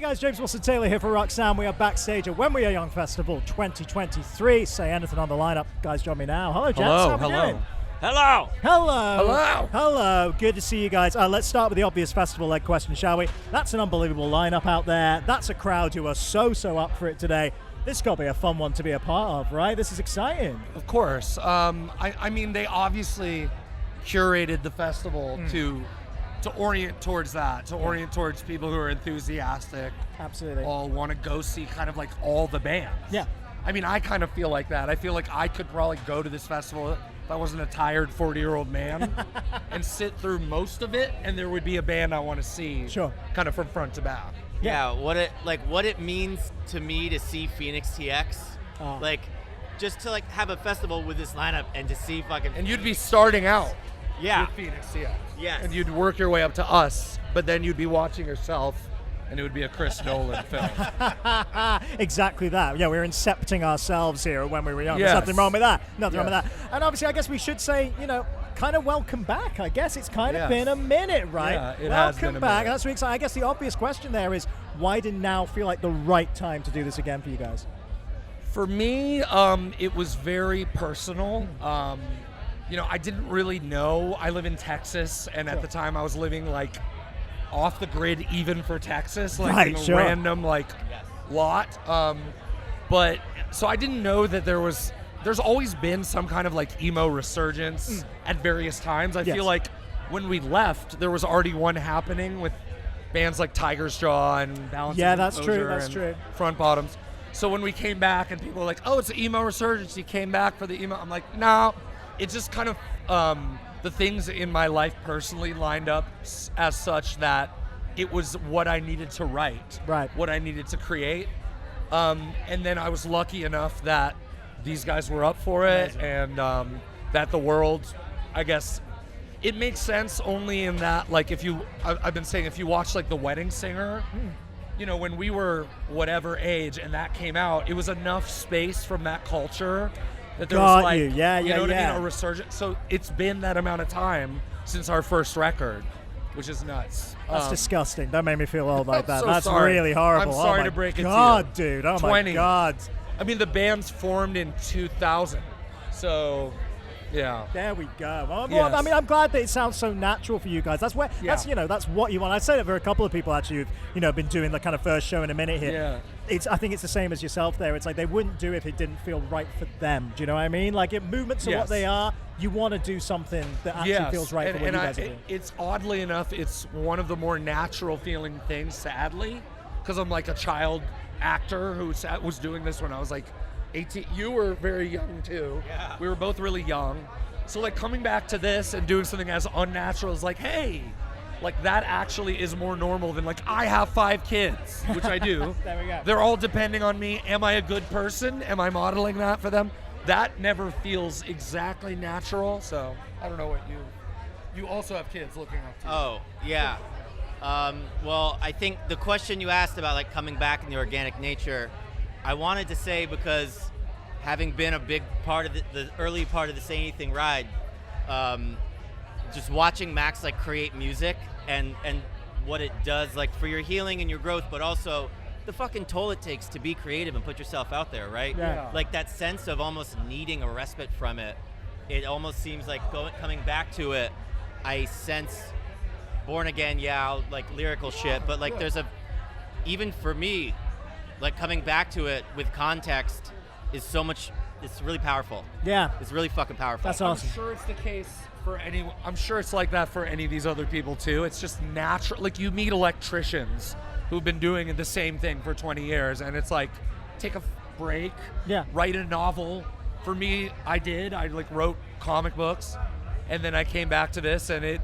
guys, James Wilson-Taylor here for Roxanne. We are backstage at When We Are Young Festival 2023. Say anything on the lineup. Guys, join me now. Hello, gents. How we doing? Hello. Hello. Hello. Hello. Good to see you guys. Let's start with the obvious festival-led question, shall we? That's an unbelievable lineup out there. That's a crowd who are so up for it today. This has got to be a fun one to be a part of, right? This is exciting. Of course. I mean, they obviously curated the festival to orient towards that, to orient towards people who are enthusiastic. Absolutely. All want to go see kind of like all the bands. Yeah. I mean, I kind of feel like that. I feel like I could probably go to this festival if I wasn't a tired 40-year-old man and sit through most of it, and there would be a band I want to see. Sure. Kind of from front to back. Yeah, what it means to me to see Phoenix TX, like just to like have a festival with this lineup and to see fucking. And you'd be starting out. Yeah. With Phoenix TX. Yes. And you'd work your way up to us, but then you'd be watching yourself, and it would be a Chris Nolan film. Exactly that. Yeah, we're incepting ourselves here when we were young. Yes. There's nothing wrong with that. Nothing wrong with that. And obviously, I guess we should say, kind of welcome back. I guess it's kind of been a minute, right? Yeah, it welcome has been a back. minute. That's really exciting. I guess the obvious question there is, why did now feel like the right time to do this again for you guys? For me, it was very personal. I didn't really know. I live in Texas, and at the time I was living like off the grid even for Texas, like in a random lot. But so I didn't know that there's always been some kind of like emo resurgence at various times. I feel like when we left, there was already one happening with bands like Tiger's Jaw and Balance. Yeah, that's true. That's true. Front Bottoms. So when we came back and people were like, "Oh, it's an emo resurgence. You came back for the emo." I'm like, "No." It's just kind of the things in my life personally lined up as such that it was what I needed to write, what I needed to create. And then I was lucky enough that these guys were up for it. Amazing. And that the world, I guess, it makes sense only in that, like, I've been saying, if you watch like The Wedding Singer, when we were whatever age and that came out, it was enough space from that culture that there was like, you know what I mean, a resurgence. So it's been that amount of time since our first record, which is nuts. That's disgusting. Don't make me feel old like that. So That's sorry. really horrible. I'm sorry to break it to you. God, dude. Oh 20. my God. I mean, the band's formed in 2000, so yeah. There we go. Well, Yes. I mean, I'm glad that it sounds so natural for you guys. That's where, that's what you want. I say that for a couple of people actually who've been doing the kind of first show in a minute here. Yeah. I think it's the same as yourself there. It's like they wouldn't do it if it didn't feel right for them. Do you know what I mean? Like, if movements are what they are, you want to do something that actually feels right for what you guys are doing. It's oddly enough, it's one of the more natural feeling things, sadly, because I'm like a child actor who was doing this when I was like 18. You were very young too. Yeah. We were both really young. So like coming back to this and doing something as unnatural is like, hey, like that actually is more normal than like, I have 5 kids, which I do. There we go. They're all depending on me. Am I a good person? Am I modeling that for them? That never feels exactly natural. So I don't know what you also have kids looking up to you. Oh, yeah. Well, I think the question you asked about like coming back in the organic nature, I wanted to say, because having been a big part of the early part of the Say Anything ride, just watching Max like create music and what it does like for your healing and your growth, but also the fucking toll it takes to be creative and put yourself out there, right? Yeah. Like that sense of almost needing a respite from it. It almost seems like coming back to it, I sense Born Again, like lyrical shit, but like there's even for me, like coming back to it with context is so much, it's really powerful. Yeah. It's really fucking powerful. That's awesome. I'm sure it's the case for I'm sure it's like that for any of these other people too. It's just natural. Like you meet electricians who've been doing the same thing for 20 years, and it's like, take a break, write a novel. For me, I like wrote comic books, and then I came back to this, and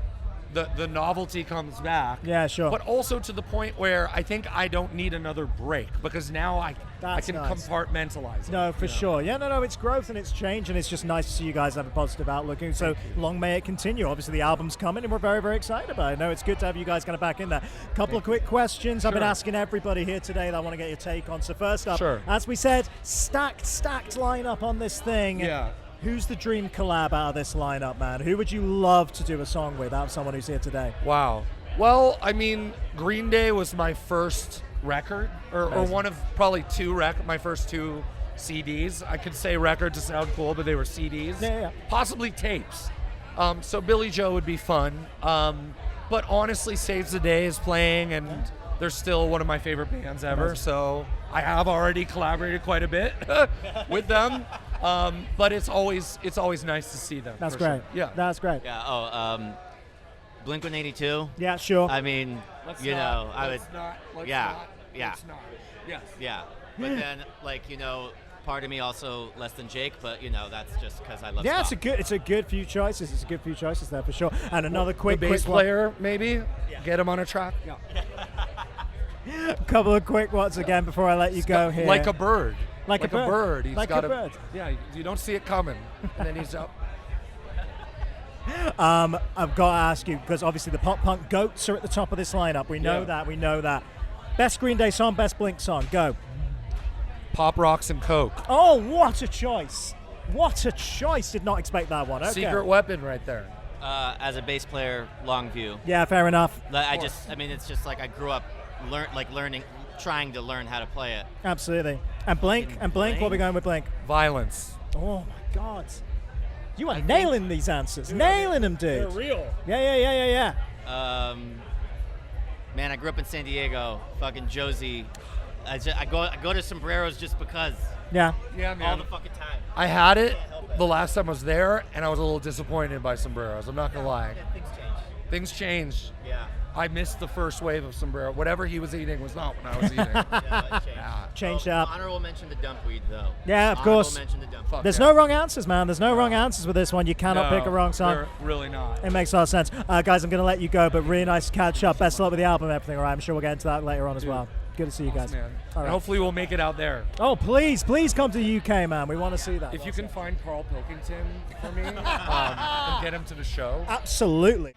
the novelty comes back. Yeah, sure. But also to the point where I think I don't need another break, because now I can compartmentalize it. No, for sure. Yeah, no, it's growth and it's change, and it's just nice to see you guys have a positive outlook. And so long may it continue. Obviously, the album's coming, and we're very, very excited about it. No, it's good to have you guys kind of back in there. Couple of quick questions I've been asking everybody here today that I want to get your take on. So first up, as we said, stacked lineup on this thing. Yeah. Who's the dream collab out of this lineup, man? Who would you love to do a song with out of someone who's here today? Wow. Well, I mean, Green Day was my first record, or one of probably two my first two CDs. I could say record to sound cool, but they were CDs. Yeah. Possibly tapes. So Billy Joe would be fun. But honestly, Saves the Day is playing, and they're still one of my favorite bands ever. So I have already collaborated quite a bit with them. But it's always nice to see them. That's for great. Sure. Yeah. That's great. Yeah. Blink-182. Yeah, sure. I mean, Let's you not, know, I would. let's not, let's yeah, not, yeah. let's not. Yes. Yeah. But then, like, you know, part of me also Less Than Jake, but you know, that's just because I love. Yeah, ska. it's a good few choices. It's a good few choices there for sure. And another The quick bass one. player, maybe. Get him on a track. Yeah. A couple of quick ones again before I let you go here. Like a bird. Like a bird. He's Like got a bird. Yeah, you don't see it coming, and then he's up. I've got to ask you, because obviously the pop punk goats are at the top of this lineup. We know Yeah. that. Best Green Day song, best Blink song. Go. Pop Rocks and Coke. Oh, what a choice. What a choice. Did not expect that one. Okay. Secret weapon right there. As a bass player, Longview. Yeah, fair enough. I mean, it's just like I grew up learning, trying to learn how to play it. Absolutely. And Blink, what are we going with Blink? Violence. Oh my God. You are nailing these answers. Nailing them, dude. They're real. Yeah. Man, I grew up in San Diego. Fucking Josie. I go to Sombreros just because. Yeah. Yeah, All man. the fucking time. I had it the last time I was there, and I was a little disappointed by Sombreros. I'm not gonna lie. Yeah, things change. Things changed. Yeah. I missed the first wave of Sombrero. Whatever he was eating was not what I was eating. Yeah, that changed. Yeah. Changed Oh, up. Honorable mention the dump weed, though. Yeah, of course. Honorable mention the dump Fuck weed. There's yeah. no wrong answers, man. There's no wrong answers with this one. You cannot pick a wrong song. They're really not. It makes a lot of sense. Guys, I'm going to let you go, but really nice to catch up. Best of luck with the album and everything, all right? I'm sure we'll get into that later on as well. Good to see you guys. Man. All And right. hopefully we'll make it out there. Oh, please come to the UK, man. We want to see that. If you can find Carl Pilkington for me and get him to the show. Absolutely.